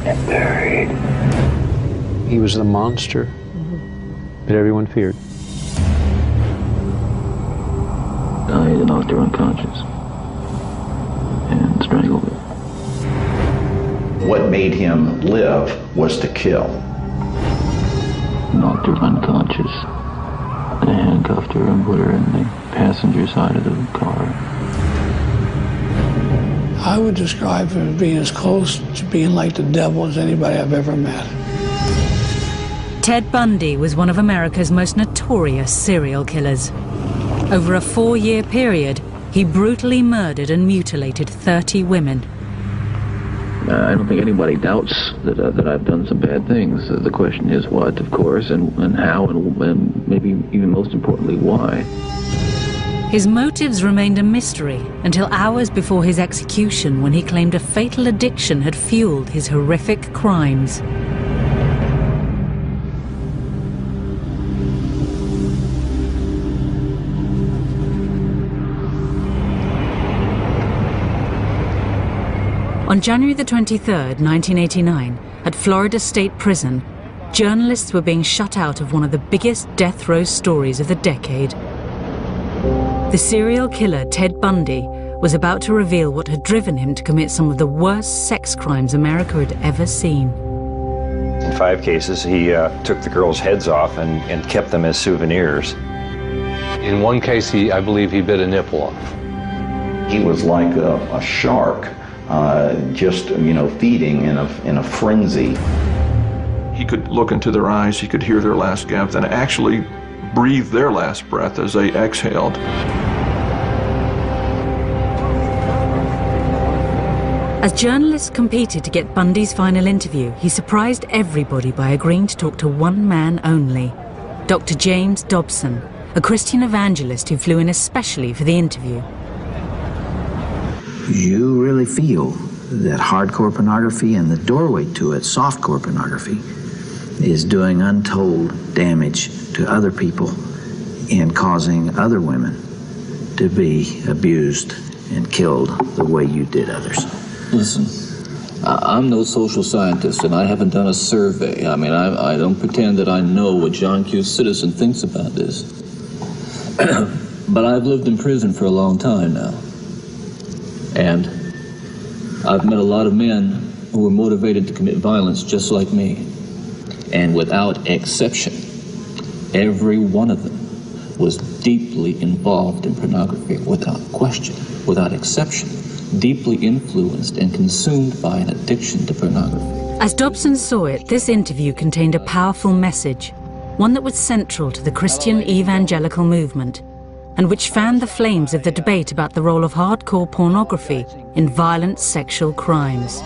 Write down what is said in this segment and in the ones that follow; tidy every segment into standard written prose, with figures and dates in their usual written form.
and buried. He was the monster that everyone feared. He knocked her unconscious and strangled her. What made him live was to kill. Knocked her unconscious and handcuffed her and put her in the passenger side of the car. I would describe him as being as close to being like the devil as anybody I've ever met. Ted Bundy was one of America's most notorious serial killers. Over a 4-year period, he brutally murdered and mutilated 30 women. I don't think anybody doubts that I've done some bad things. The question is what, of course, and how, and maybe even most importantly, why. His motives remained a mystery until hours before his execution, when he claimed a fatal addiction had fueled his horrific crimes. On January the 23rd, 1989, at Florida State Prison, journalists were being shut out of one of the biggest death row stories of the decade. The serial killer Ted Bundy was about to reveal what had driven him to commit some of the worst sex crimes America had ever seen. In 5 cases, he took the girls' heads off and kept them as souvenirs. In one case, I believe he bit a nipple off. He was like a shark, just, feeding in a frenzy. He could look into their eyes, he could hear their last gasp, and actually breathe their last breath as they exhaled. As journalists competed to get Bundy's final interview, he surprised everybody by agreeing to talk to one man only, Dr. James Dobson, a Christian evangelist who flew in especially for the interview. You really feel that hardcore pornography and the doorway to it, softcore pornography, is doing untold damage to other people and causing other women to be abused and killed the way you did others. Listen, I'm no social scientist, and I haven't done a survey. I mean, I don't pretend that I know what John Q. Citizen thinks about this. But I've lived in prison for a long time now. And I've met a lot of men who were motivated to commit violence just like me. And without exception, every one of them was deeply involved in pornography, without question, without exception, deeply influenced and consumed by an addiction to pornography. As Dobson saw it, this interview contained a powerful message, one that was central to the Christian evangelical movement, and which fanned the flames of the debate about the role of hardcore pornography in violent sexual crimes.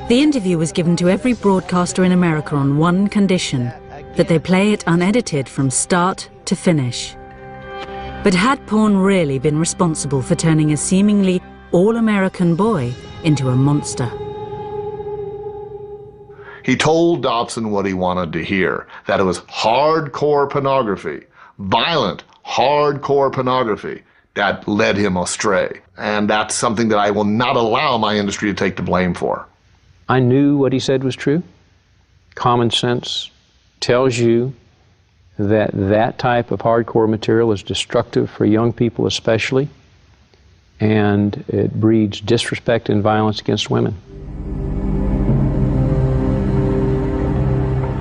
The interview was given to every broadcaster in America on one condition, that they play it unedited from start to finish. But had porn really been responsible for turning a seemingly all-American boy into a monster? He told Dobson what he wanted to hear, that it was hardcore pornography, violent, hardcore pornography that led him astray. And that's something that I will not allow my industry to take the blame for. I knew what he said was true. Common sense tells you that that type of hardcore material is destructive for young people especially, and it breeds disrespect and violence against women.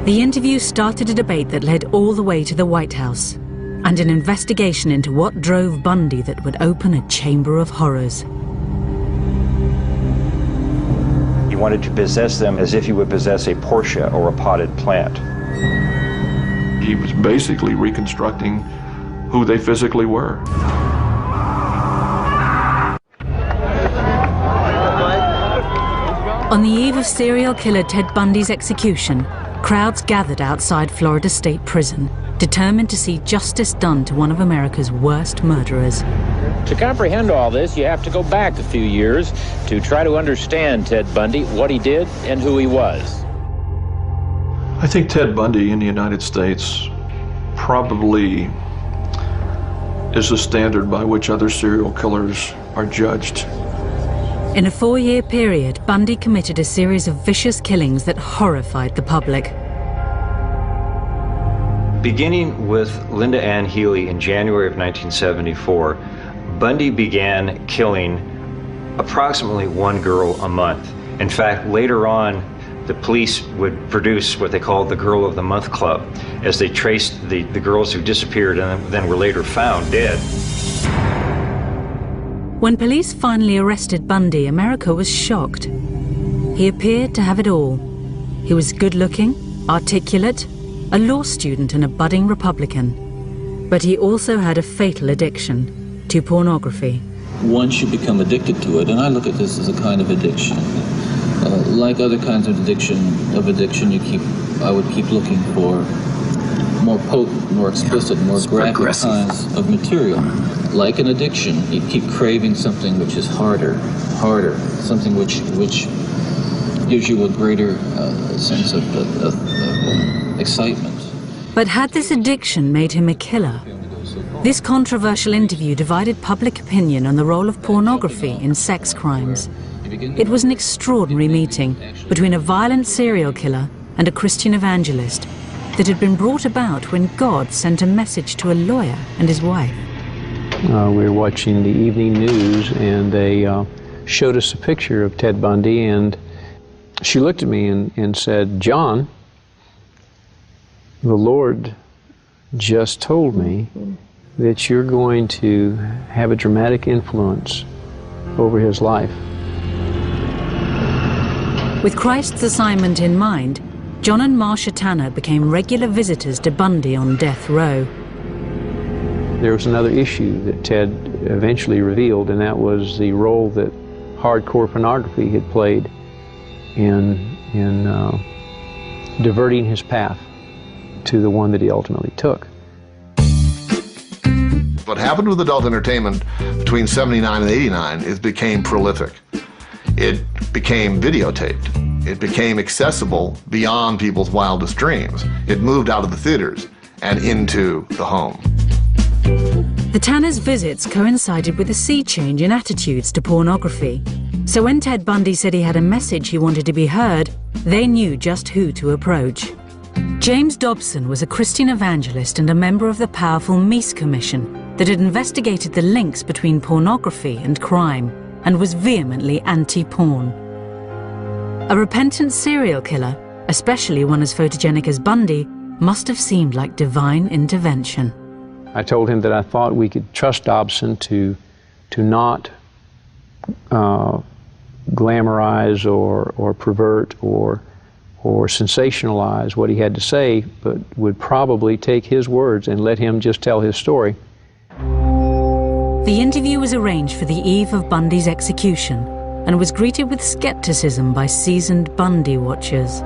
The interview started a debate that led all the way to the White House, and an investigation into what drove Bundy that would open a chamber of horrors. He wanted to possess them as if he would possess a Porsche or a potted plant. He was basically reconstructing who they physically were. On the eve of serial killer Ted Bundy's execution, crowds gathered outside Florida State Prison, determined to see justice done to one of America's worst murderers. To comprehend all this, you have to go back a few years to try to understand Ted Bundy, what he did, and who he was. I think Ted Bundy in the United States probably is the standard by which other serial killers are judged. In a 4-year period, Bundy committed a series of vicious killings that horrified the public. Beginning with Linda Ann Healy in January of 1974, Bundy began killing approximately 1 girl a month. In fact, later on, the police would produce what they called the Girl of the Month Club, as they traced the girls who disappeared and then were later found dead. When police finally arrested Bundy, America was shocked. He appeared to have it all. He was good-looking, articulate, a law student and a budding Republican. But he also had a fatal addiction to pornography. Once you become addicted to it, and I look at this as a kind of addiction, like other kinds of addiction, I would keep looking for more potent, more explicit, more graphic kinds of material. Like an addiction, you keep craving something which is harder, something which gives you a greater sense of excitement. But had this addiction made him a killer? This controversial interview divided public opinion on the role of pornography in sex crimes. It was an extraordinary meeting between a violent serial killer and a Christian evangelist that had been brought about when God sent a message to a lawyer and his wife. We were watching the evening news, and they showed us a picture of Ted Bundy, and she looked at me and said, "John, the Lord just told me that you're going to have a dramatic influence over his life." With Christ's assignment in mind, John and Marcia Tanner became regular visitors to Bundy on death row. There was another issue that Ted eventually revealed, and that was the role that hardcore pornography had played in diverting his path to the one that he ultimately took. What happened with adult entertainment between 79 and 89 is became prolific. It became videotaped. It became accessible beyond people's wildest dreams. It moved out of the theaters and into the home. The Tanners' visits coincided with a sea change in attitudes to pornography. So when Ted Bundy said he had a message he wanted to be heard, they knew just who to approach. James Dobson was a Christian evangelist and a member of the powerful Meese Commission that had investigated the links between pornography and crime and was vehemently anti-porn. A repentant serial killer, especially one as photogenic as Bundy, must have seemed like divine intervention. I told him that I thought we could trust Dobson to not glamorize or pervert or sensationalize what he had to say, but would probably take his words and let him just tell his story. The interview was arranged for the eve of Bundy's execution and was greeted with skepticism by seasoned Bundy watchers.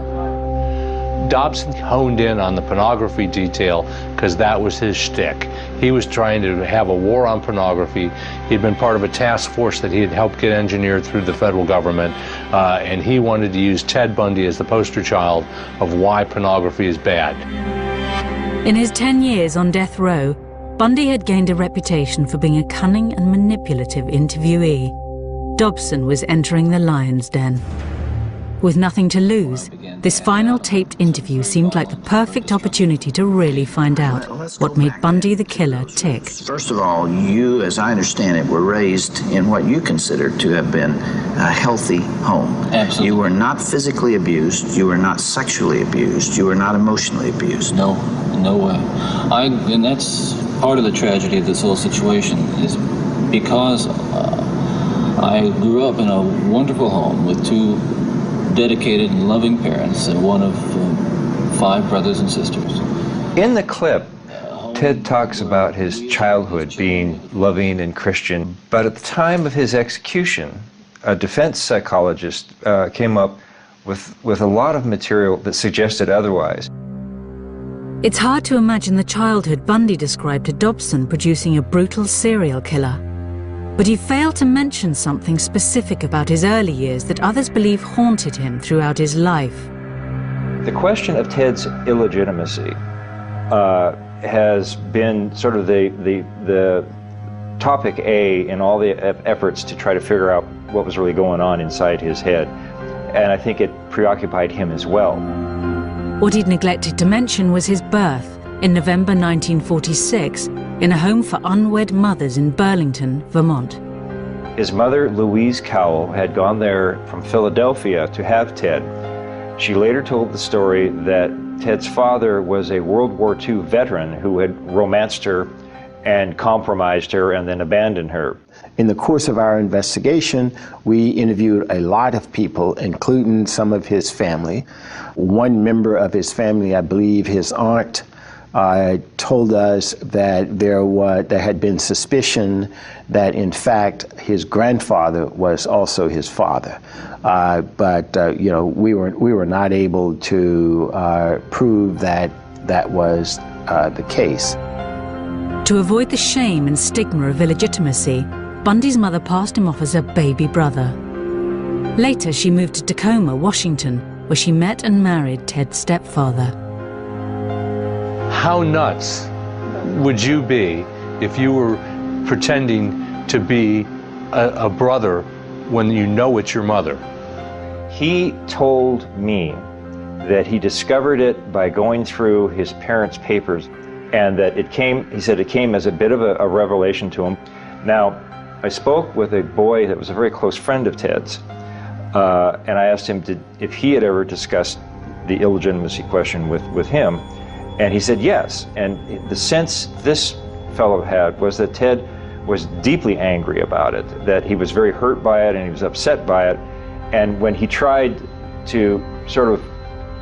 Dobson honed in on the pornography detail because that was his shtick. He was trying to have a war on pornography. He'd been part of a task force that he had helped get engineered through the federal government, and he wanted to use Ted Bundy as the poster child of why pornography is bad. In his 10 years on death row, Bundy had gained a reputation for being a cunning and manipulative interviewee. Dobson was entering the lion's den. With nothing to lose, this final taped interview seemed like the perfect opportunity to really find out what made Bundy the killer tick. First of all, you, as I understand it, were raised in what you considered to have been a healthy home. Absolutely. You were not physically abused, you were not sexually abused, you were not emotionally abused. No way. And that's part of the tragedy of this whole situation, is because I grew up in a wonderful home with two dedicated and loving parents and one of 5 brothers and sisters. In the clip, Ted talks about his childhood being loving and Christian, but at the time of his execution, a defense psychologist came up with a lot of material that suggested otherwise. It's hard to imagine the childhood Bundy described to Dobson producing a brutal serial killer. But he failed to mention something specific about his early years that others believe haunted him throughout his life. The question of Ted's illegitimacy has been sort of the topic A in all the efforts to try to figure out what was really going on inside his head. And I think it preoccupied him as well. What he'd neglected to mention was his birth in November 1946 in a home for unwed mothers in Burlington, Vermont. His mother, Louise Cowell, had gone there from Philadelphia to have Ted. She later told the story that Ted's father was a World War II veteran who had romanced her and compromised her and then abandoned her. In the course of our investigation, we interviewed a lot of people, including some of his family. One member of his family, I believe his aunt, told us that there had been suspicion that in fact his grandfather was also his father, but you know, we were not able to prove that that was the case. To avoid the shame and stigma of illegitimacy, Bundy's mother passed him off as her baby brother. Later, she moved to Tacoma, Washington, where she met and married Ted's stepfather. How nuts would you be if you were pretending to be a brother when you know it's your mother? He told me that he discovered it by going through his parents' papers, and that he said it came as a bit of a revelation to him. Now, I spoke with a boy that was a very close friend of Ted's, and I asked him if he had ever discussed the illegitimacy question with him, and he said yes. And the sense this fellow had was that Ted was deeply angry about it, that he was very hurt by it and he was upset by it. And when he tried to sort of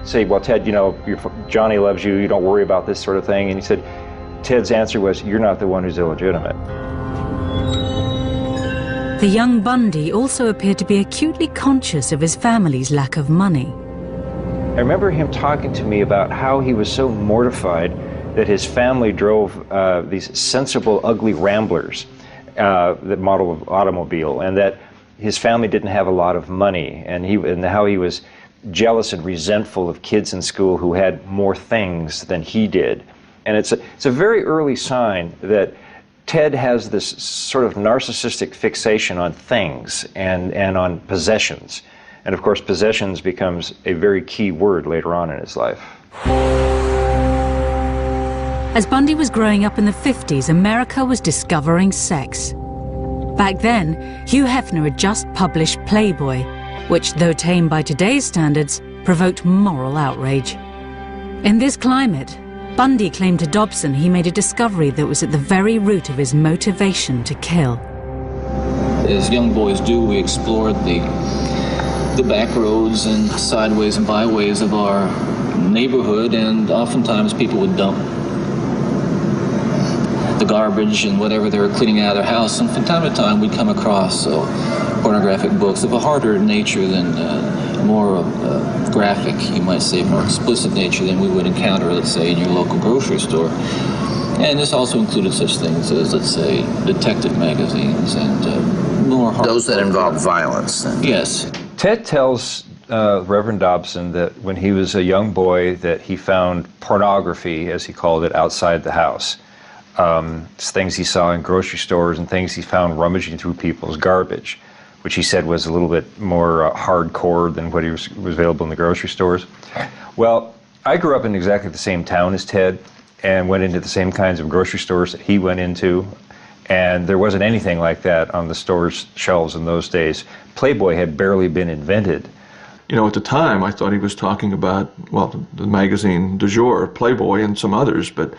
say, well, Ted, you know, Johnny loves you, you don't worry about this sort of thing. And he said, Ted's answer was, you're not the one who's illegitimate. The young Bundy also appeared to be acutely conscious of his family's lack of money. I remember him talking to me about how he was so mortified that his family drove these sensible, ugly Ramblers, the model of automobile, and that his family didn't have a lot of money, and how he was jealous and resentful of kids in school who had more things than he did. And it's a very early sign that Ted has this sort of narcissistic fixation on things and on possessions. And of course, possessions becomes a very key word later on in his life. As Bundy was growing up in the 50s, America was discovering sex. Back then, Hugh Hefner had just published Playboy, which, though tame by today's standards, provoked moral outrage. In this climate, Bundy claimed to Dobson he made a discovery that was at the very root of his motivation to kill. As young boys do, we explored the back roads and sideways and byways of our neighborhood, and oftentimes people would dump the garbage and whatever they were cleaning out of their house, and from time to time we'd come across pornographic books of a harder nature than more graphic, you might say, more explicit nature than we would encounter, let's say, in your local grocery store. And this also included such things as, let's say, detective magazines and more hard... Those that involve violence. Yes. Ted tells Reverend Dobson that when he was a young boy that he found pornography, as he called it, outside the house. Things he saw in grocery stores and things he found rummaging through people's garbage, which he said was a little bit more hardcore than what was available in the grocery stores. Well, I grew up in exactly the same town as Ted and went into the same kinds of grocery stores that he went into, and there wasn't anything like that on the store's shelves in those days. Playboy had barely been invented. You know, at the time, I thought he was talking about, well, the magazine du jour, Playboy, and some others, but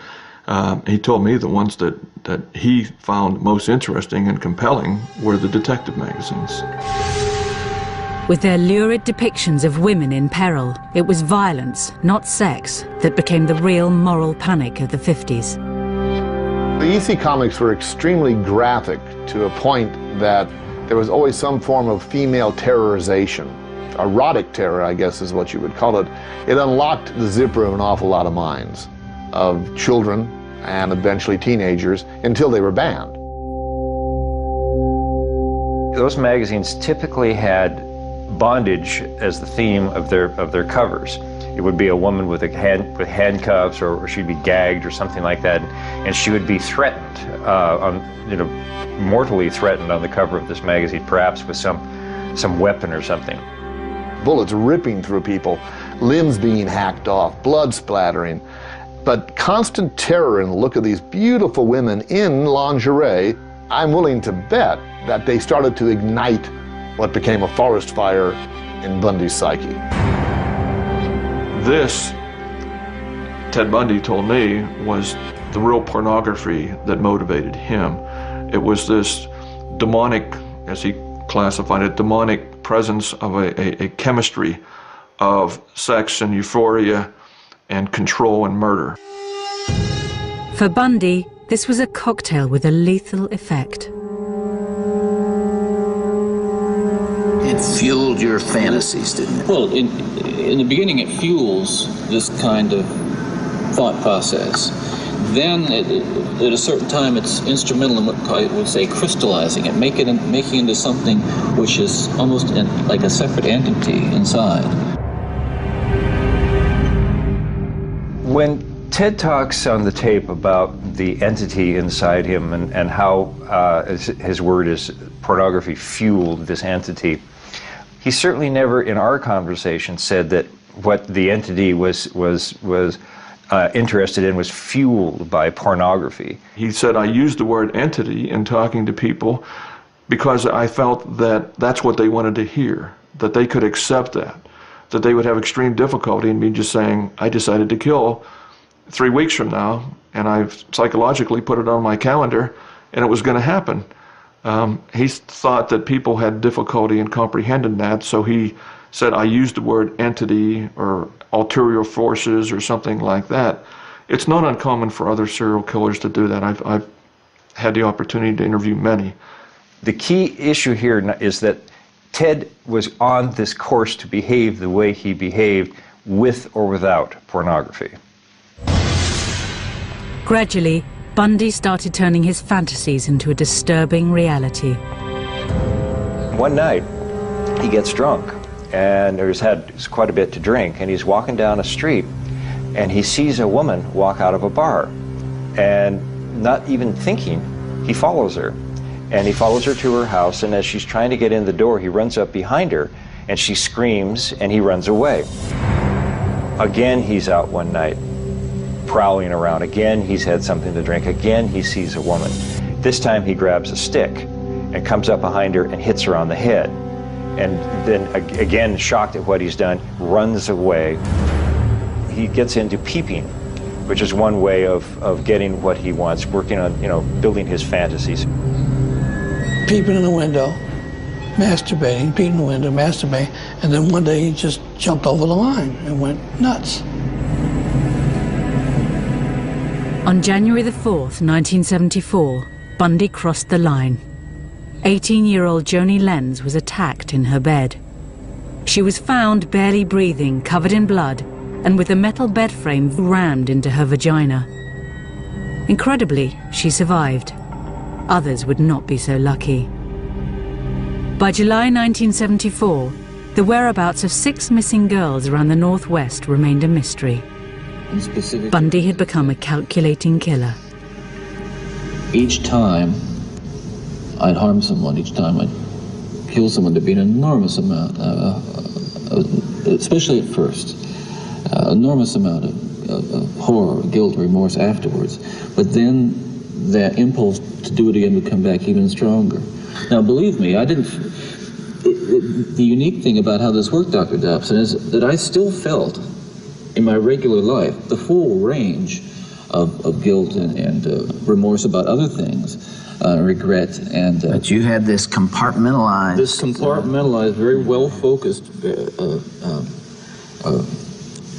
he told me the ones that he found most interesting and compelling were the detective magazines. With their lurid depictions of women in peril, it was violence, not sex, that became the real moral panic of the 50s. The EC comics were extremely graphic to a point that there was always some form of female terrorization. Erotic terror, I guess is what you would call it. It unlocked the zipper of an awful lot of minds, of children and eventually teenagers, until they were banned. Those magazines typically had bondage as the theme of their covers. It would be a woman with handcuffs, or she'd be gagged or something like that, and she would be threatened, mortally threatened on the cover of this magazine, perhaps with some weapon or something. Bullets ripping through people, limbs being hacked off, blood splattering, but constant terror in the look of these beautiful women in lingerie. I'm willing to bet that they started to ignite what became a forest fire in Bundy's psyche. This, Ted Bundy told me, was the real pornography that motivated him. It was this demonic, as he classified it, demonic presence of a chemistry of sex and euphoria and control and murder. For Bundy, this was a cocktail with a lethal effect. It fueled your fantasies, didn't it? Well, in the beginning, it fuels this kind of thought process. Then, at a certain time, it's instrumental in what I would say crystallizing it, making it into something which is almost like a separate entity inside. When Ted talks on the tape about the entity inside him and how his word is pornography fueled this entity, he certainly never in our conversation said that what the entity was interested in was fueled by pornography. He said, I used the word entity in talking to people because I felt that that's what they wanted to hear, that they could accept that they would have extreme difficulty in me just saying, I decided to kill 3 weeks from now, and I've psychologically put it on my calendar, and it was going to happen. He thought that people had difficulty in comprehending that, so he said, I used the word entity or ulterior forces or something like that. It's not uncommon for other serial killers to do that. I've had the opportunity to interview many. The key issue here is that Ted was on this course to behave the way he behaved with or without pornography. Gradually, Bundy started turning his fantasies into a disturbing reality. One night, he gets drunk, and he's had quite a bit to drink, and he's walking down a street, and he sees a woman walk out of a bar, and not even thinking, he follows her. And he follows her to her house, and as she's trying to get in the door, he runs up behind her, and she screams, and he runs away. Again, he's out one night, prowling around. Again, he's had something to drink. Again, he sees a woman. This time, he grabs a stick and comes up behind her and hits her on the head. And then, again, shocked at what he's done, runs away. He gets into peeping, which is one way of getting what he wants, working on, building his fantasies. Peeping in the window, masturbating, peeping in the window, masturbating, and then one day he just jumped over the line and went nuts. On January the 4th, 1974, Bundy crossed the line. 18-year-old Joni Lenz was attacked in her bed. She was found barely breathing, covered in blood, and with a metal bed frame rammed into her vagina. Incredibly, she survived. Others would not be so lucky. By July 1974, the whereabouts of 6 missing girls around the Northwest remained a mystery. Bundy had become a calculating killer. Each time I'd harm someone, each time I'd kill someone, there'd be an enormous amount, especially at first, enormous amount of horror, guilt, remorse afterwards. But then that impulse to do it again would come back even stronger. Now, believe me, the unique thing about how this worked, Dr. Dobson, is that I still felt in my regular life the full range of guilt and remorse about other things, regret and... but you had this compartmentalized... This compartmentalized, very well-focused,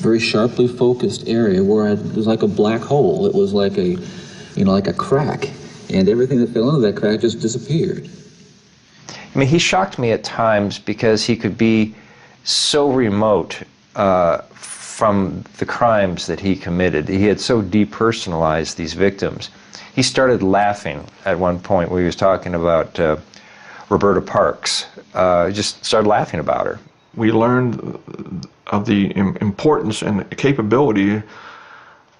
very sharply focused area where it was like a black hole. It was like a, like a crack, and everything that fell into that crack just disappeared. I mean, he shocked me at times because he could be so remote from the crimes that he committed. He had so depersonalized these victims. He started laughing at one point when he was talking about Roberta Parks. Just started laughing about her. We learned importance and capability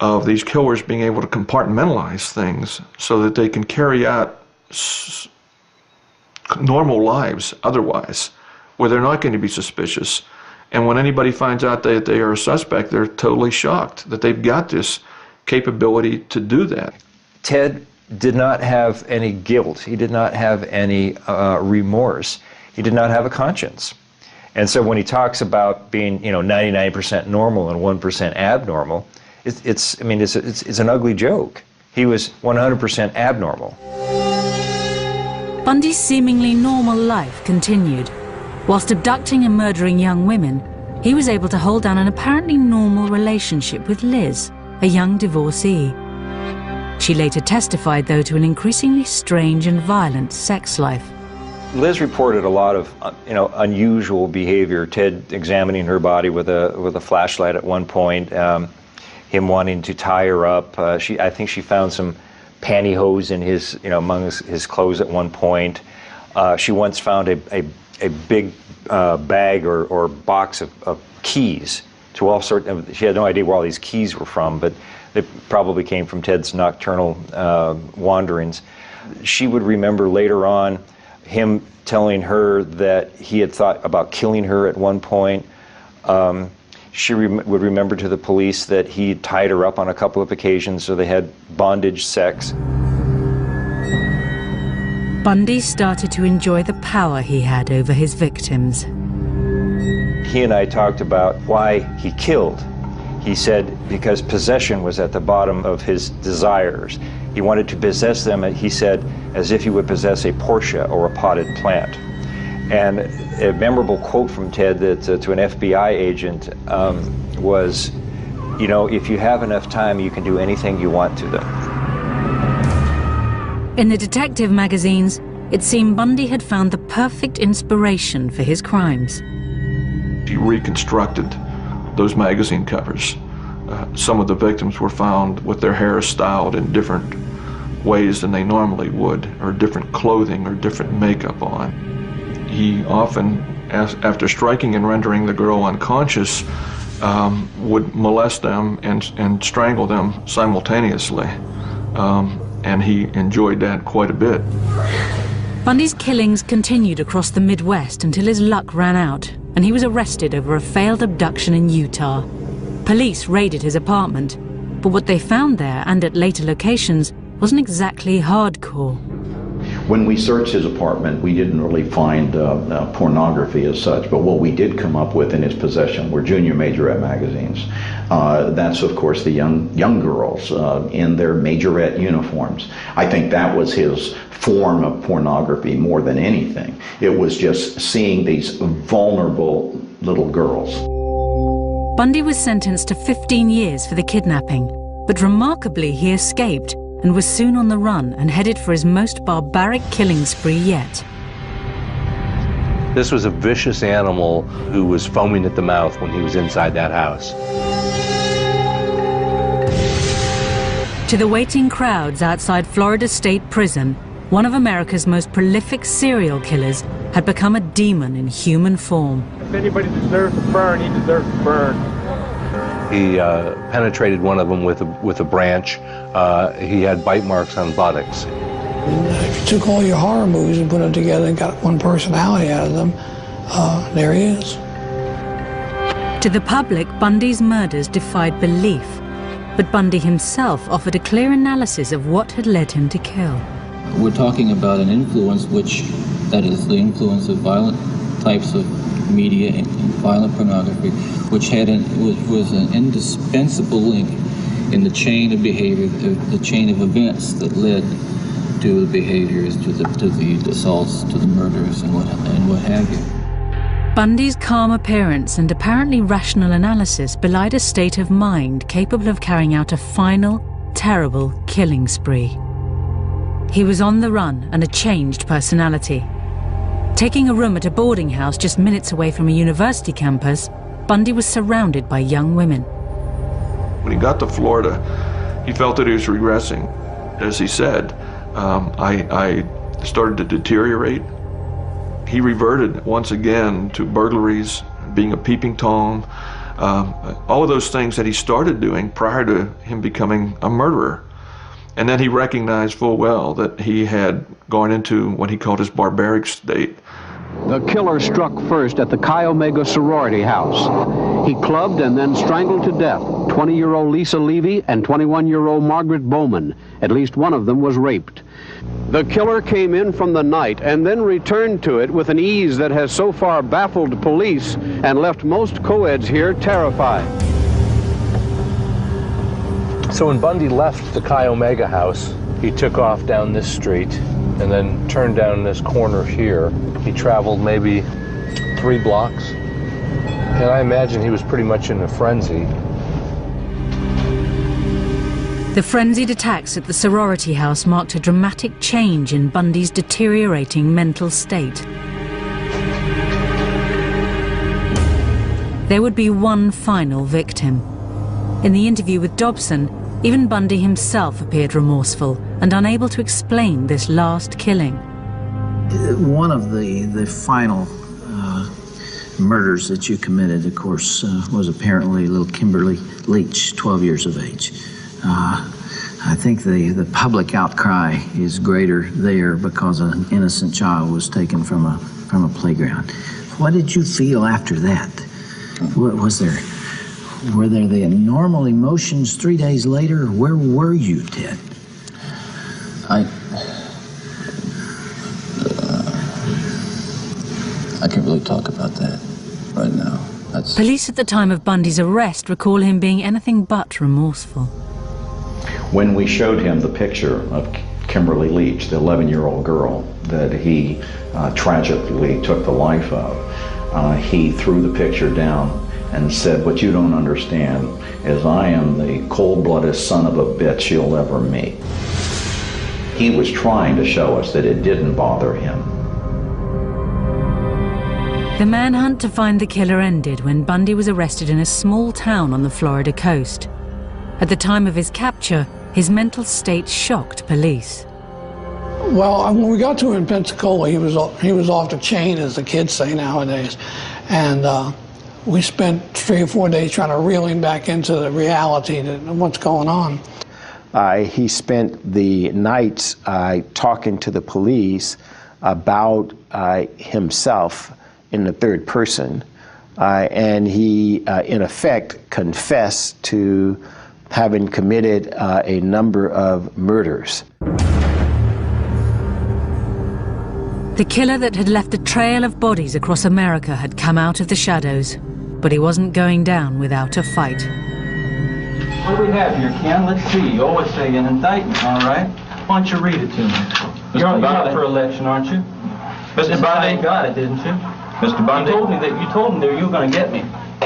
of these killers being able to compartmentalize things so that they can carry out normal lives otherwise, where they're not going to be suspicious. And when anybody finds out that they are a suspect, they're totally shocked that they've got this capability to do that. Ted did not have any guilt. He did not have any remorse. He did not have a conscience. And so when he talks about being, 99% normal and 1% abnormal, it's an ugly joke. He was 100% abnormal. Bundy's seemingly normal life continued. Whilst abducting and murdering young women, he was able to hold down an apparently normal relationship with Liz, a young divorcee. She later testified, though, to an increasingly strange and violent sex life. Liz reported a lot of, unusual behavior. Ted examining her body with a flashlight at one point, him wanting to tie her up. I think she found some pantyhose in his, among his clothes at one point. She once found a big bag or box of keys to all sorts of. She had no idea where all these keys were from, but they probably came from Ted's nocturnal wanderings. She would remember later on him telling her that he had thought about killing her at one point. She would remember to the police that he tied her up on a couple of occasions, so they had bondage sex. Bundy started to enjoy the power he had over his victims. He and I talked about why he killed. He said because possession was at the bottom of his desires. He wanted to possess them, he said, as if he would possess a Porsche or a potted plant. And a memorable quote from Ted that to an FBI agent was, if you have enough time, you can do anything you want to them. In the detective magazines, it seemed Bundy had found the perfect inspiration for his crimes. He reconstructed those magazine covers. Some of the victims were found with their hair styled in different ways than they normally would, or different clothing or different makeup on. He often, after striking and rendering the girl unconscious, would molest them and strangle them simultaneously. And he enjoyed that quite a bit. Bundy's killings continued across the Midwest until his luck ran out, and he was arrested over a failed abduction in Utah. Police raided his apartment, but what they found there and at later locations wasn't exactly hardcore. When we searched his apartment, we didn't really find pornography as such, but what we did come up with in his possession were junior majorette magazines. That's, of course, the young girls in their majorette uniforms. I think that was his form of pornography more than anything. It was just seeing these vulnerable little girls. Bundy was sentenced to 15 years for the kidnapping, but remarkably he escaped and was soon on the run and headed for his most barbaric killing spree yet. This was a vicious animal who was foaming at the mouth when he was inside that house. To the waiting crowds outside Florida State Prison, one of America's most prolific serial killers had become a demon in human form. If anybody deserves to burn, he deserves to burn. He penetrated one of them with a branch. He had bite marks on buttocks. If you took all your horror movies and put them together and got one personality out of them, there he is. To the public, Bundy's murders defied belief, but Bundy himself offered a clear analysis of what had led him to kill. We're talking about an influence that is the influence of violent types of media and violent pornography, which was an indispensable link in the chain of behavior, the chain of events that led to the behaviors, to the assaults, to the murders, and what have you. Bundy's calm appearance and apparently rational analysis belied a state of mind capable of carrying out a final, terrible killing spree. He was on the run and a changed personality. Taking a room at a boarding house just minutes away from a university campus, Bundy was surrounded by young women. When he got to Florida, he felt that he was regressing. As he said, I started to deteriorate. He reverted once again to burglaries, being a peeping Tom, all of those things that he started doing prior to him becoming a murderer. And then he recognized full well that he had gone into what he called his barbaric state. The killer struck first at the Chi Omega sorority house. He clubbed and then strangled to death 20-year-old Lisa Levy and 21-year-old Margaret Bowman. At least one of them was raped. The killer came in from the night and then returned to it with an ease that has so far baffled police and left most co-eds here terrified. So when Bundy left the Chi Omega house, he took off down this street and then turned down this corner here. He traveled maybe 3 blocks. And I imagine he was pretty much in a frenzy. The frenzied attacks at the sorority house marked a dramatic change in Bundy's deteriorating mental state. There would be one final victim. In the interview with Dobson, even Bundy himself appeared remorseful and unable to explain this last killing. One of the final murders that you committed, of course, was apparently little Kimberly Leach, 12 years of age. I think the public outcry is greater there because an innocent child was taken from a playground. What did you feel after that? Were there the normal emotions 3 days later? Where were you, Ted? I can't really talk about that right now. Police at the time of Bundy's arrest recall him being anything but remorseful. When we showed him the picture of Kimberly Leach, the 11-year-old girl that he tragically took the life of, he threw the picture down and said, "What you don't understand is I am the cold-blooded son of a bitch you'll ever meet." He was trying to show us that it didn't bother him. The manhunt to find the killer ended when Bundy was arrested in a small town on the Florida coast. At the time of his capture, his mental state shocked police. Well, when we got to him in Pensacola, he was off the chain, as the kids say nowadays, and we spent 3 or 4 days trying to reel him back into the reality of what's going on. He spent the nights talking to the police about himself in the third person, and he, in effect, confessed to having committed a number of murders. The killer that had left a trail of bodies across America had come out of the shadows, but he wasn't going down without a fight. What do we have here, Ken? Let's see. You always say an indictment, all right? Why don't you read it to me? You're up for election, aren't you? Mr. Bundy got it, didn't you? Mr. Bundy? You told me that you were going to get me.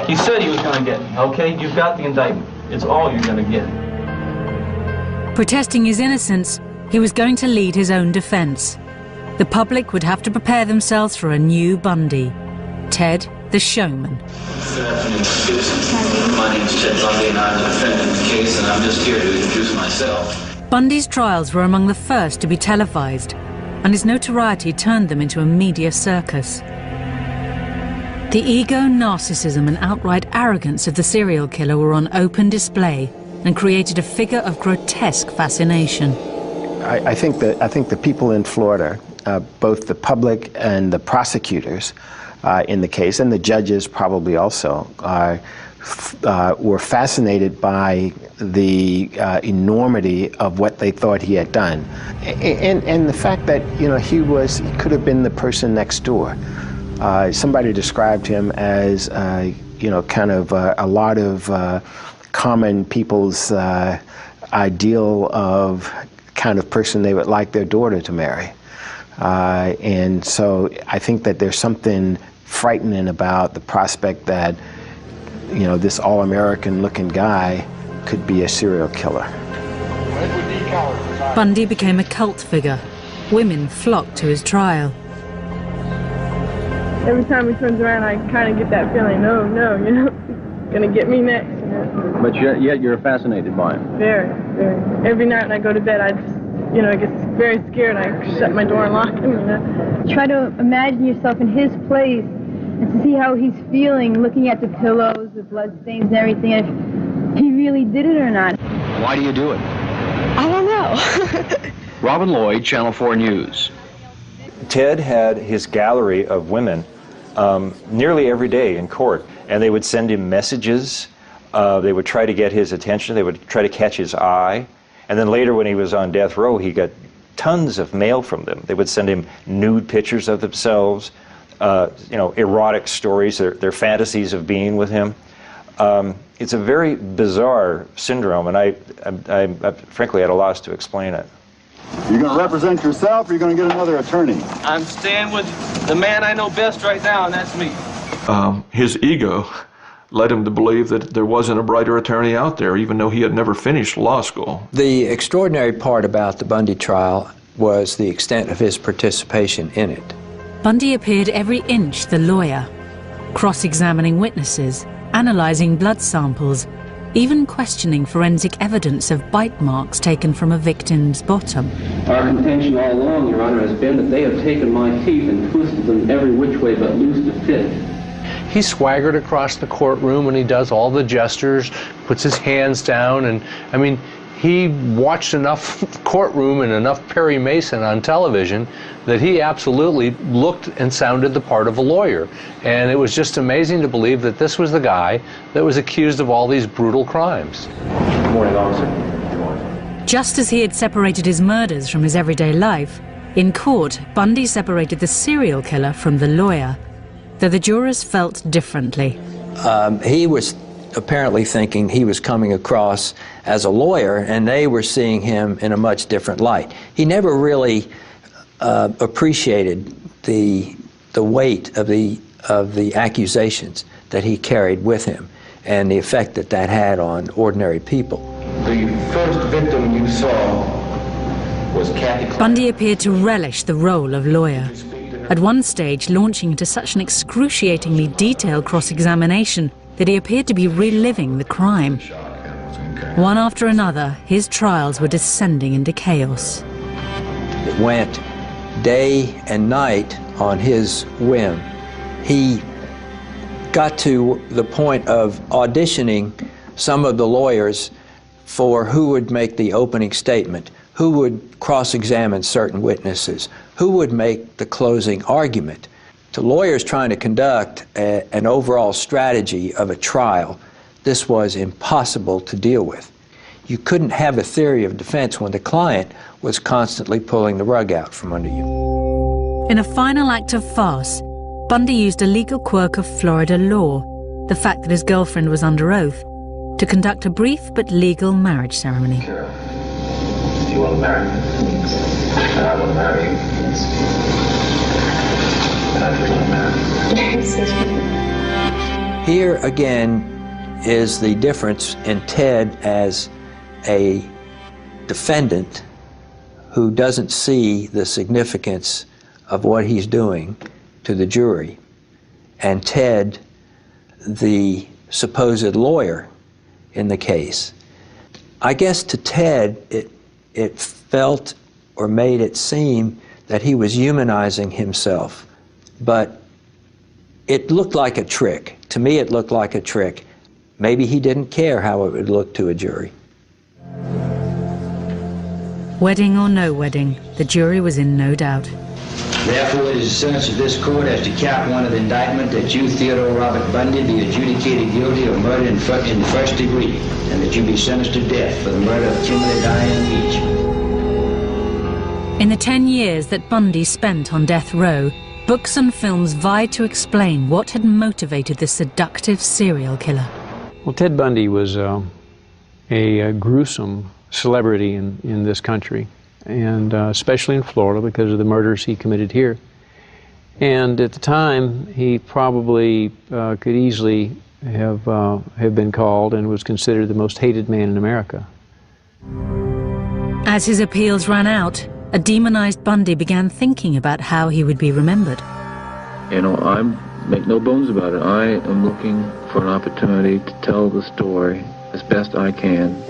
He said he was going to get me, okay? You've got the indictment. It's all you're going to get. Protesting his innocence, he was going to lead his own defense. The public would have to prepare themselves for a new Bundy. Ted, the showman. Good afternoon, citizens. My name is Ted Bundy, and I'm the defendant in the case, and I'm just here to introduce myself. Bundy's trials were among the first to be televised, and his notoriety turned them into a media circus. The ego, narcissism, and outright arrogance of the serial killer were on open display and created a figure of grotesque fascination. I think the people in Florida, both the public and the prosecutors in the case, and the judges probably also, were fascinated by the enormity of what they thought he had done, and the fact that he could have been the person next door. Somebody described him as kind of a lot of common people's ideal of kind of person they would like their daughter to marry. And so I think that there's something frightening about the prospect that, this all-American looking guy could be a serial killer. Bundy became a cult figure. Women flocked to his trial. Every time he turns around, I kind of get that feeling, no, gonna get me next. But yet you're fascinated by him. Very, very. Every night when I go to bed, I just, I get very scared. I shut my door and lock him. Try to imagine yourself in his place and to see how he's feeling, looking at the pillows, the blood stains and everything, if he really did it or not. Why do you do it? I don't know. Robin Lloyd, Channel 4 News. Ted had his gallery of women nearly every day in court, and they would send him messages. They would try to get his attention. They would try to catch his eye. And then later, when he was on death row, he got tons of mail from them. They would send him nude pictures of themselves, erotic stories, their fantasies of being with him. It's a very bizarre syndrome, and I'm frankly at a loss to explain it. You're going to represent yourself, or you're going to get another attorney? I'm staying with the man I know best right now, and that's me. His ego led him to believe that there wasn't a brighter attorney out there, even though he had never finished law school. The extraordinary part about the Bundy trial was the extent of his participation in it. Bundy appeared every inch the lawyer, cross-examining witnesses, analysing blood samples, even questioning forensic evidence of bite marks taken from a victim's bottom. Our contention all along, Your Honor, has been that they have taken my teeth and twisted them every which way but loose to fit. He swaggered across the courtroom and he does all the gestures, puts his hands down, and I mean, he watched enough courtroom and enough Perry Mason on television that he absolutely looked and sounded the part of a lawyer. And it was just amazing to believe that this was the guy that was accused of all these brutal crimes. Good morning, officer. Good morning. Just as he had separated his murders from his everyday life, in court, Bundy separated the serial killer from the lawyer, though the jurors felt differently. He was apparently thinking he was coming across as a lawyer, and they were seeing him in a much different light. He never really appreciated the weight of the accusations that he carried with him and the effect that that had on ordinary people. The first victim you saw was Kathy. Bundy appeared to relish the role of lawyer, at one stage launching into such an excruciatingly detailed cross-examination that he appeared to be reliving the crime. One after another, his trials were descending into chaos. It went day and night on his whim. He got to the point of auditioning some of the lawyers for who would make the opening statement, who would cross-examine certain witnesses, who would make the closing argument. To lawyers trying to conduct an overall strategy of a trial, this was impossible to deal with. You couldn't have a theory of defense when the client was constantly pulling the rug out from under you. In a final act of farce, Bundy used a legal quirk of Florida law, the fact that his girlfriend was under oath, to conduct a brief but legal marriage ceremony. Do you want to marry me? And I want to marry you. Here again is the difference in Ted as a defendant who doesn't see the significance of what he's doing to the jury, and Ted, the supposed lawyer in the case. I guess to Ted, it felt or made it seem that he was humanizing himself. But it looked like a trick. To me, it looked like a trick. Maybe he didn't care how it would look to a jury. Wedding or no wedding, the jury was in no doubt. Therefore, it is the sentence of this court as to count one of the indictment that you, Theodore Robert Bundy, be adjudicated guilty of murder in the first degree, and that you be sentenced to death for the murder of Kimberly Diane each. In the 10 years that Bundy spent on death row, books and films vied to explain what had motivated the seductive serial killer. Well, Ted Bundy was a gruesome celebrity in this country, and especially in Florida because of the murders he committed here. And at the time, he probably could easily have been called and was considered the most hated man in America. As his appeals ran out, a demonized Bundy began thinking about how he would be remembered. You know, I make no bones about it. I am looking for an opportunity to tell the story as best I can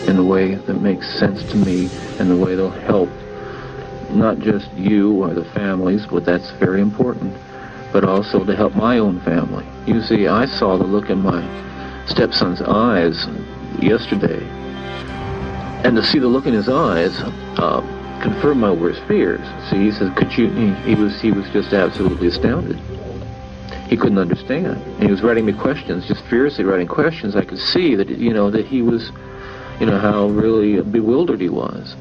in a way that makes sense to me and the way that'll help not just you or the families, but that's very important, but also to help my own family. You see, I saw the look in my stepson's eyes yesterday, and to see the look in his eyes confirmed my worst fears. See, he said, "Could you?" He was just absolutely astounded. He couldn't understand. He was writing me questions, just furiously writing questions. I could see that that he was, how really bewildered he was,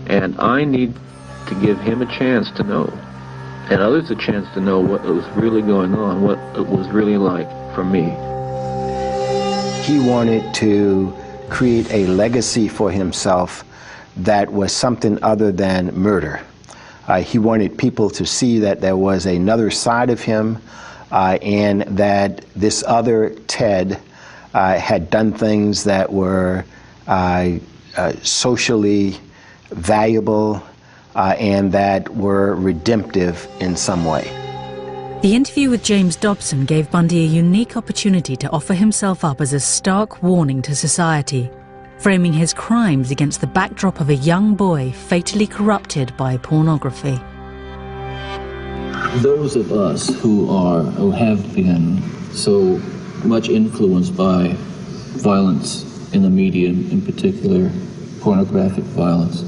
and I need to give him a chance to know, and others a chance to know what was really going on, what it was really like for me. He wanted to create a legacy for himself that was something other than murder. He wanted people to see that there was another side of him, and that this other Ted had done things that were socially valuable and that were redemptive in some way. The interview with James Dobson gave Bundy a unique opportunity to offer himself up as a stark warning to society, framing his crimes against the backdrop of a young boy fatally corrupted by pornography. Those of us who have been so much influenced by violence in the media, in particular pornographic violence,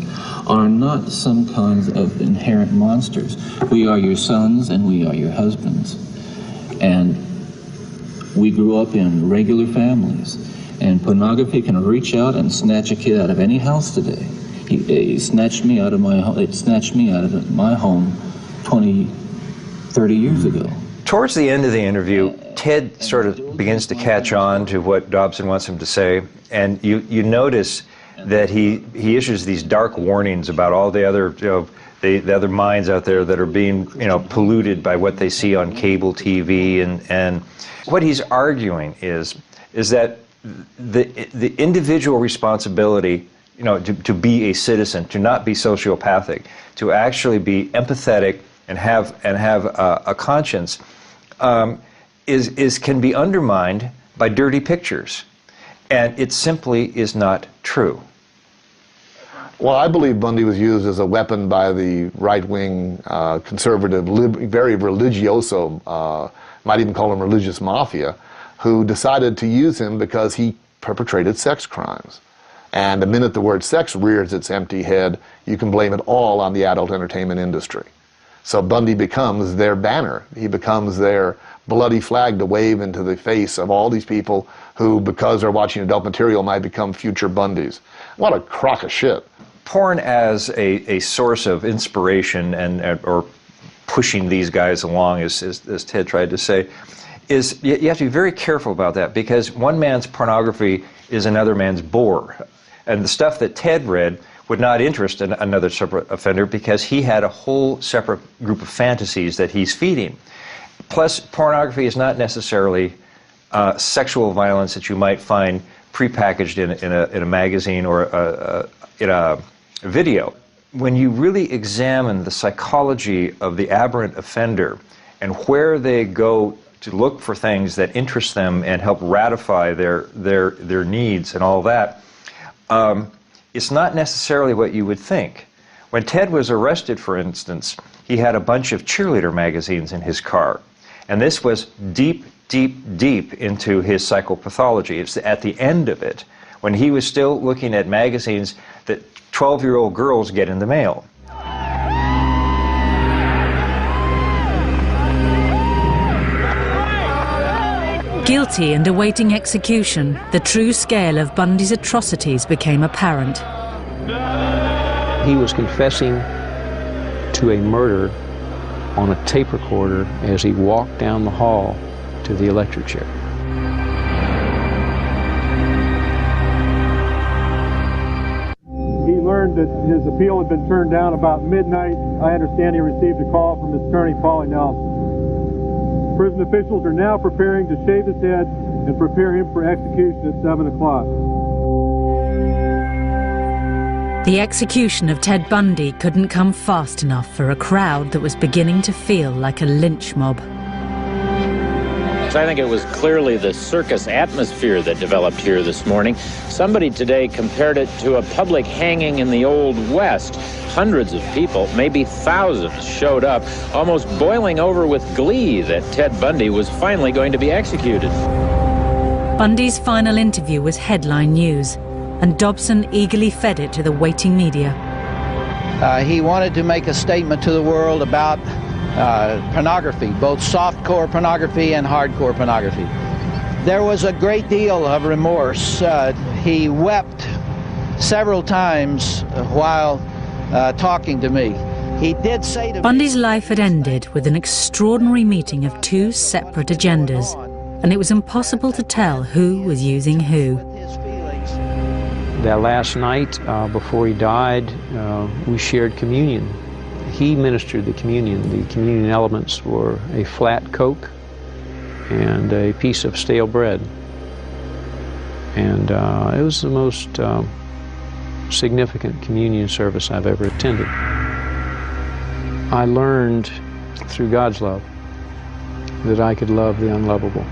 are not some kinds of inherent monsters. We are your sons and we are your husbands. And we grew up in regular families. And pornography can reach out and snatch a kid out of any house today. It snatched me out of my home 20, 30 years ago. Towards the end of the interview, Ted sort of begins to catch on to what Dobson wants him to say, and you notice that he issues these dark warnings about all the other the other minds out there that are being polluted by what they see on cable TV, and what he's arguing is that the individual responsibility to be a citizen, to not be sociopathic, to actually be empathetic and have a conscience can be undermined by dirty pictures, and it simply is not true. Well, I believe Bundy was used as a weapon by the right-wing, conservative, very religioso, might even call him religious mafia, who decided to use him because he perpetrated sex crimes. And the minute the word sex rears its empty head, you can blame it all on the adult entertainment industry. So Bundy becomes their banner. He becomes their bloody flag to wave into the face of all these people who, because they're watching adult material, might become future Bundys. What a crock of shit. Porn as a source of inspiration or pushing these guys along, as Ted tried to say, is you have to be very careful about that, because one man's pornography is another man's bore. And the stuff that Ted read would not interest another separate offender because he had a whole separate group of fantasies that he's feeding. Plus, pornography is not necessarily sexual violence that you might find prepackaged in a magazine or in a video. When you really examine the psychology of the aberrant offender and where they go to look for things that interest them and help ratify their needs and all that, it's not necessarily what you would think. When Ted was arrested, for instance, he had a bunch of cheerleader magazines in his car. And this was deep, deep, deep into his psychopathology. It's at the end of it, when he was still looking at magazines that 12-year-old girls get in the mail. Guilty and awaiting execution, the true scale of Bundy's atrocities became apparent. He was confessing to a murder on a tape recorder as he walked down the hall to the electric chair. He learned that his appeal had been turned down about midnight. I understand he received a call from his attorney, Paulie Nelson. Prison officials are now preparing to shave his head and prepare him for execution at 7 o'clock. The execution of Ted Bundy couldn't come fast enough for a crowd that was beginning to feel like a lynch mob. I think it was clearly the circus atmosphere that developed here this morning. Somebody today compared it to a public hanging in the Old West. Hundreds of people, maybe thousands, showed up, almost boiling over with glee that Ted Bundy was finally going to be executed. Bundy's final interview was headline news, and Dobson eagerly fed it to the waiting media. He wanted to make a statement to the world about pornography, both softcore pornography and hardcore pornography. There was a great deal of remorse. He wept several times while talking to me. He did say to Bundy's life had ended with an extraordinary meeting of two separate agendas, and it was impossible to tell who was using who. That last night, before he died, we shared communion. He ministered the communion. The communion elements were a flat Coke and a piece of stale bread. And it was the most significant communion service I've ever attended. I learned through God's love that I could love the unlovable.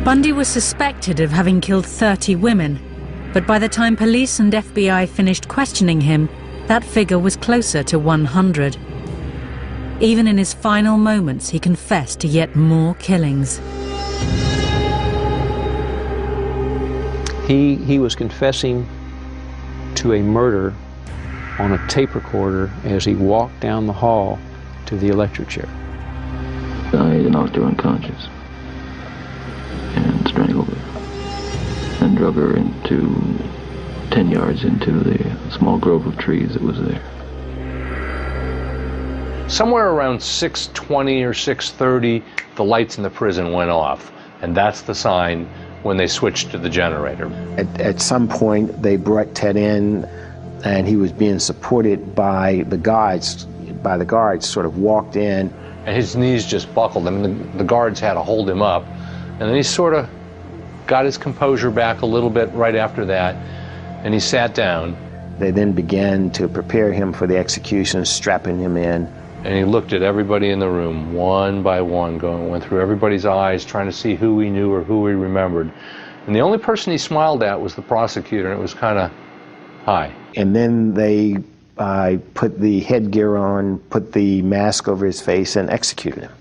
Bundy was suspected of having killed 30 women, but by the time police and FBI finished questioning him, that figure was closer to 100. Even in his final moments, he confessed to yet more killings. He was confessing to a murder on a tape recorder as he walked down the hall to the electric chair. I knocked her unconscious and strangled her and drug her into 10 yards into the small grove of trees that was there. Somewhere around 6:20 or 6:30, the lights in the prison went off, and that's the sign when they switched to the generator. At some point, they brought Ted in, and he was being supported by the guards. Sort of walked in. And his knees just buckled. I mean, the guards had to hold him up. And then he sort of got his composure back a little bit right after that, and he sat down. They then began to prepare him for the execution, strapping him in. And he looked at everybody in the room, one by one, went through everybody's eyes, trying to see who he knew or who he remembered. And the only person he smiled at was the prosecutor, and it was kind of, hi. And then they put the headgear on, put the mask over his face, and executed him.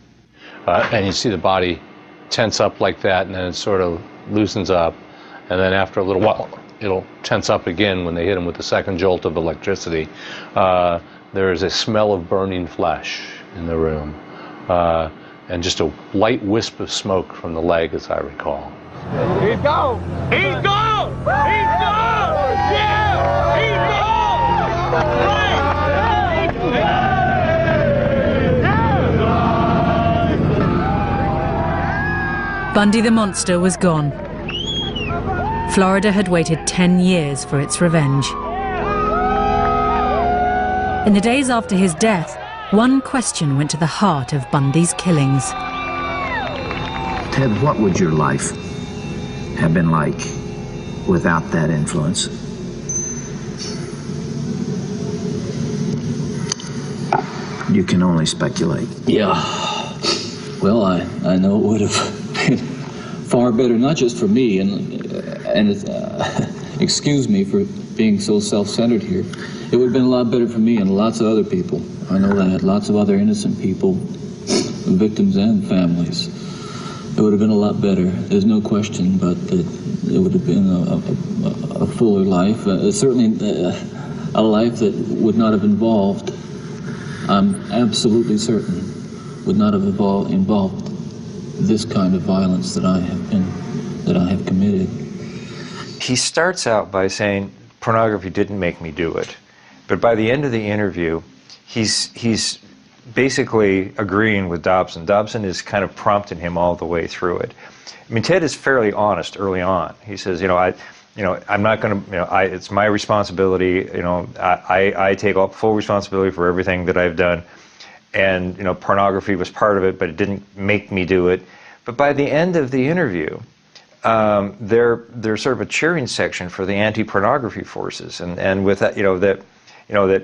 And you see the body tense up like that, and then it sort of loosens up. And then after a little while, it'll tense up again when they hit him with the second jolt of electricity. There is a smell of burning flesh in the room, and just a light wisp of smoke from the leg, as I recall. He's gone! He's gone! He's gone! Yeah! He's gone! Bundy the monster was gone. Florida had waited 10 years for its revenge. In the days after his death, one question went to the heart of Bundy's killings. Ted, what would your life have been like without that influence? You can only speculate. Yeah. Well, I know it would have been far better, not just for me, and excuse me for being so self-centered here. It would have been a lot better for me and lots of other people. I know that. Lots of other innocent people, victims and families. It would have been a lot better. There's no question, but it would have been a fuller life. Certainly a life that would not have involved, I'm absolutely certain, would not have involved this kind of violence that I have committed. He starts out by saying, pornography didn't make me do it. But by the end of the interview, he's basically agreeing with Dobson. Dobson is kind of prompting him all the way through it. I mean, Ted is fairly honest early on. He says, I'm not going to, it's my responsibility. I take full responsibility for everything that I've done. And, pornography was part of it, but it didn't make me do it. But by the end of the interview, there's sort of a cheering section for the anti-pornography forces, and with that, that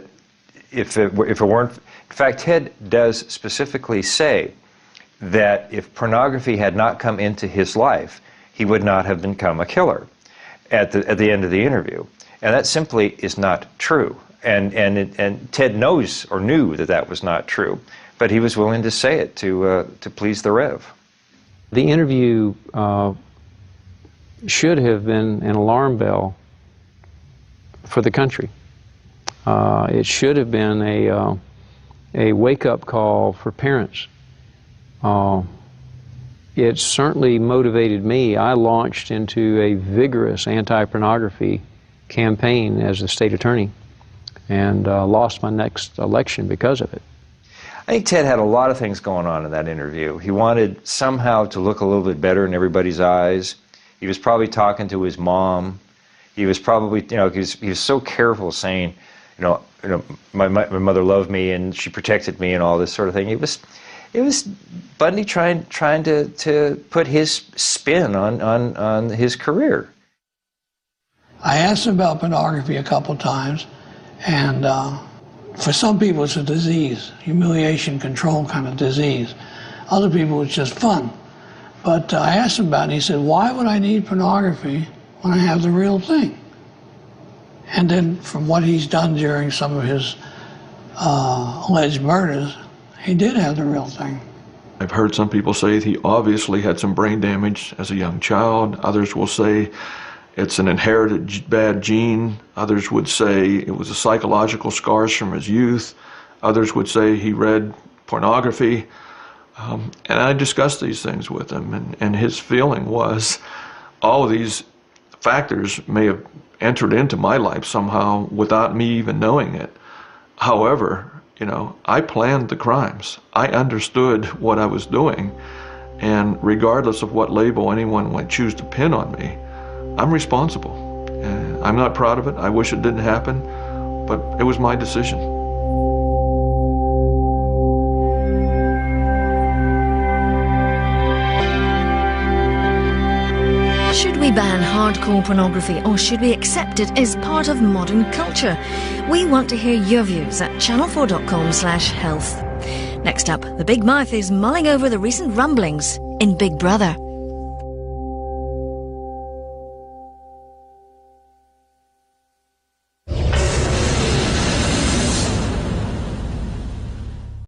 if it weren't, in fact, Ted does specifically say that if pornography had not come into his life, he would not have become a killer. at the end of the interview. And that simply is not true. And Ted knows or knew that that was not true, but he was willing to say it to please the Rev. The interview should have been an alarm bell for the country. It should have been a wake-up call for parents. It certainly motivated me. I launched into a vigorous anti-pornography campaign as the state attorney and lost my next election because of it. I think Ted had a lot of things going on in that interview. He wanted somehow to look a little bit better in everybody's eyes. He was probably talking to his mom. He was probably, he was so careful saying, my mother loved me and she protected me and all this sort of thing. It was Bundy trying to put his spin on his career. I asked him about pornography a couple times, and for some people it's a disease, humiliation control kind of disease. Other people it's just fun. But I asked him about it, and he said, why would I need pornography when I have the real thing? And then from what he's done during some of his alleged murders, he did have the real thing. I've heard some people say he obviously had some brain damage as a young child. Others will say it's an inherited bad gene. Others would say it was a psychological scars from his youth. Others would say he read pornography. And I discussed these things with him, and his feeling was all of these factors may have entered into my life somehow without me even knowing it. However, I planned the crimes. I understood what I was doing, and regardless of what label anyone might choose to pin on me, I'm responsible. I'm not proud of it. I wish it didn't happen, but it was my decision. Should we ban hardcore pornography, or should we accept it as part of modern culture? We want to hear your views at channel4.com/health. Next up, the Big Mouth is mulling over the recent rumblings in Big Brother.